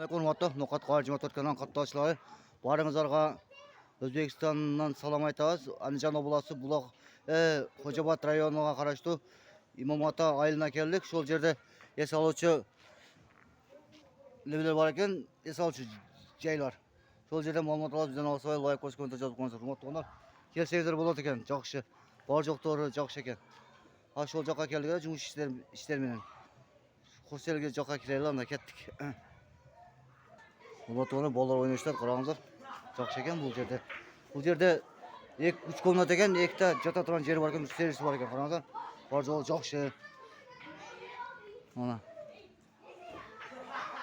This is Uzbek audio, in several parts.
Assalomu alaykum, No'qat Qorjima Turkmaniston qatnashchilari. Baringizlarga O'zbekistondan salom aytamiz. Andijon oblasti Buloq Xo'jaobod rayoniga qarashli Imom-ota oilina keldik. Shu yerda yasaluvchi livlar bor ekan, yasaluvchi joylar. Shu yerda ma'lumotlar bizdan olsa, loyiha ko'rsatib ko'rsatmoqda. Kelsangizlar bo'ladi ekan, jo'qshi. Bor jo'q to'g'ri jo'qshi ekan. Ha shu joqqa keldik, jumush ishlar bilan. Xo'selga joqqa kiraylar, ketdik. Bulatoni bolalar o'ynashlar, qarangizlar. Jo'qshi ekan bu yerda. Bu yerda 3 komnat ekan, ikkita jota turgan yeri bor ekan, servisi bor ekan, qarangizlar. Bor joy jo'qshi. Mana.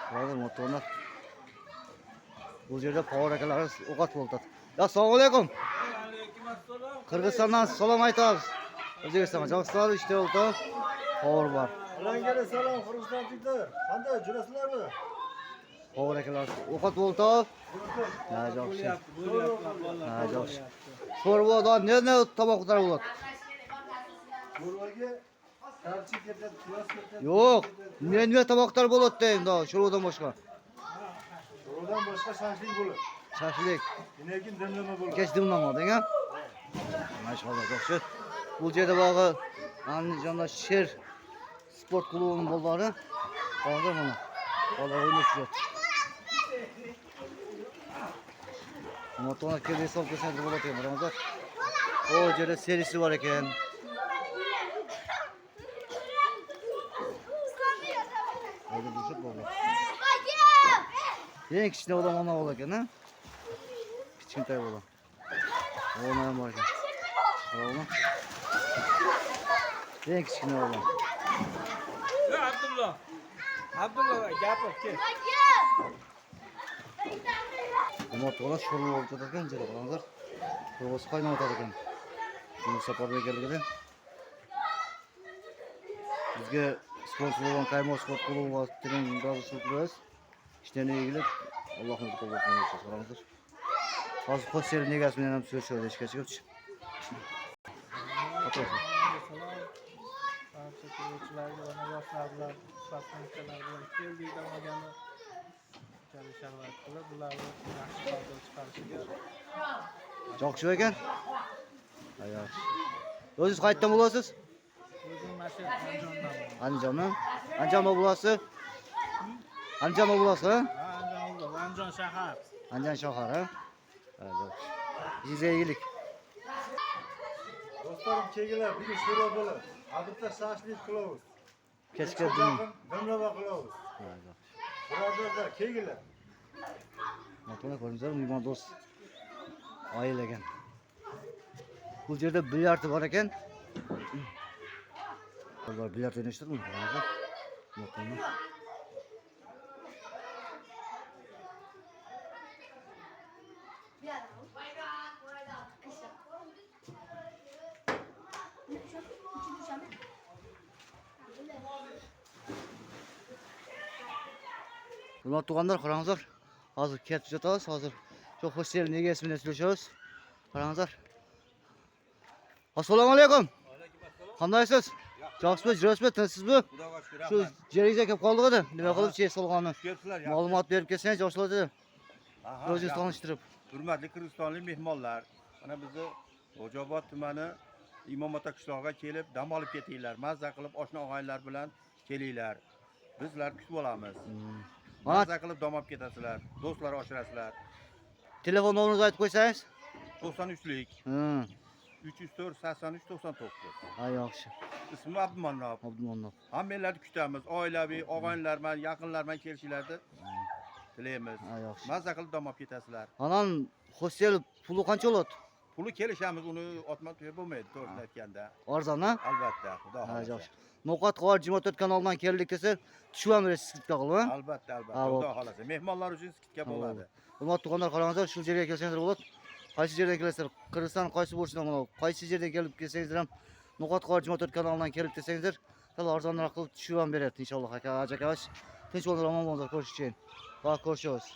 Qarangizlar, motorlar. Bu yerda power akalar o'qat bo'ldi. Assalomu alaykum. Qirg'izistondan salom aytamiz. O'zbekistonga jo'qsilar, ishda bo'ldi. Power bor. Alanga salom, Qirg'izistonliklar. Qanday jurasizlarmi? Power akalar o'qat bo'ldi. Ha, jo'qshi. Ha, jo'qshi. Sho'rvadan ne tomoqlar bo'ladi? Sho'rvaga tarchib ketadi, piyoz ketadi. Yo'q, nima tomoqlar bo'ladi deydi, sho'rvadan boshqa. Sho'rvadan boshqa shashlik bo'ladi. Shashlik. Lekin dimlama bo'ladi. Kech dimlamading, ha? Mashallah, jo'qshi. Bu yerda bog'i Andijonda Sher sport klubining bolalari. Hozir mana. Bola o'ynashadi. Motorlar kelib solib kelsangiz bo'ladi ekan, birodarlar. O yerda serisi bor ekan. Hozir düşüp bo'ldi. Eng kichkina bola mana bola ekan, ha? Kichkintoy bola. Ona ham bor ekan. Xo'p. Eng kichkina bola. Yo Abdullah. Abdullah gapir, kel. Motorlar sho'rva olib turgan ekan, jara birodar. Sho'rvasi qaynab o'tadi ekan. Shuni safarga kelganlar. Bizga sponsor bo'lgan Qaymoq sport klubi va trening bazasi quramiz. İşten ilgili Allohning qo'llab so'raymiz. Hozir Qo'sher negasi bilan ham so'rashadi, ishga chiqib. Barcha va yoshlar bilan sportchilar bilan keldik damagani. Kabi sharbat qilib, ularni yaxshi holda chiqarishiga. Jo'qshi ekan. Ayoq. O'zingiz qayerdan bo'lasiz? O'zim mana Andijondan. Andijondan. Andijon oblasi. Andijon oblasi, ha? Andijon shahar. Andijon shahar, ha? Ayoq. Yizaylik. Do'stlarim, kelinglar, bugun sho'rva bo'ladi. Albatta shashlik qilamiz. Kechga dimlama qilamiz. Ayoq. Birodarlar, kelinglar. Motorlar ko'ringizlar, mehmon do'st. Oilagan. Bu yerda bilyard bor ekan. Ular bilyard o'ynashdimi? Motorlar. Hurmatli tuğanlar, qarangizlar. Hozir ketib yotamiz. Hozir shu hostel negasi bilan so'rashamiz. Qarangizlar. Assalomu alaykum. Qandaysiz? Jo'qsiz, jurasizmi, tinchsizmi? Shu jeringiz kelib qoldi-da. Nima qilib chay solg'onni? Ma'lumot berib kelsangiz yoshlarga. O'zingiz tanishtirib. Hurmatli Qirg'izistonlik mehmonlar, mana bizni Xo'jaobod tumani Imom-ota qishlog'iga kelib dam olib ketinglar. Mazza qilib oshna og'aylar bilan kelinglar. Bizlar kutib olamiz. Mazza qilib dam olib ketasizlar, do'stlar oshirasizlar. Telefon nomeringizni aytib qo'ysangiz? 93lik. 304 83 99. Ha, yaxshi. Ismim Abdumannob. Abdumannob. Hammalarni kutamiz. Oilaviy, og'aylar bilan, yaqinlar bilan kelishinglarni tilaymiz. Ha, yaxshi. Mazza qilib dam olib ketasizlar. Anan hostel puli qancha bo'ladi? Puli kelishamiz, uni otma to'y bo'lmaydi, to'g'risini aytganda. Arzon, ha? Albatta, xudo Ha, xohlasa. yaxshi. No'qat Qorjima kanalidan keldik desa, tushib berasiz skidka qilib, ha? Albatta, Ha, xudo xohlasa. Mehmonlar uchun skidka bo'ladi. Hurmatli tuğanlar, qarangizlar, shu yerga kelsangizlar bo'ladi. Qaysi yerdan kelasizlar? Qirg'iziston qaysi bo'lishdan mana qaysi yerdan kelib kelsangizlar ham No'qat Qorjima kanalidan kelib desangizlar, sal arzonroq qilib tushib ham beradi inshaalloh aka, ajakash. Tinch bo'linglar, omon bo'linglar, ko'rishib. Va ko'rishamiz.